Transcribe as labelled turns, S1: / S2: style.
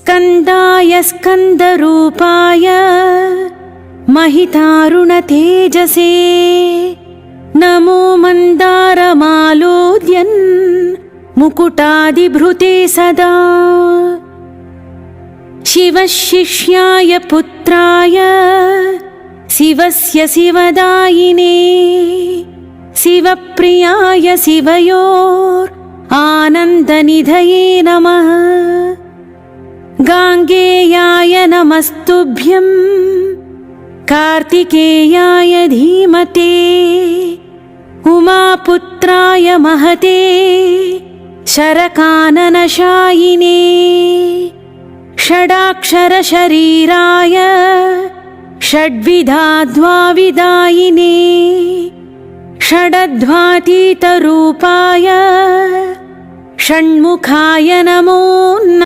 S1: स्कन्दाय स्कन्दरूपाय महितारुणतेजसे नमो मन्दारमालोद्यन् मुकुटादिभृते सदा शिवशिष्याय पुत्राय शिवस्य शिवदायिने शिवप्रियाय शिवयोरानन्दनिधये नमः गाङ्गेयाय नमस्तुभ्यं कार्तिकेयाय धीमते उमापुत्राय महते शरकाननशायिने षडाक्षरशरीराय षड्विधाद्वाविदायिने षडध्वातीतरूपाय षण्मुखाय नमो नमः।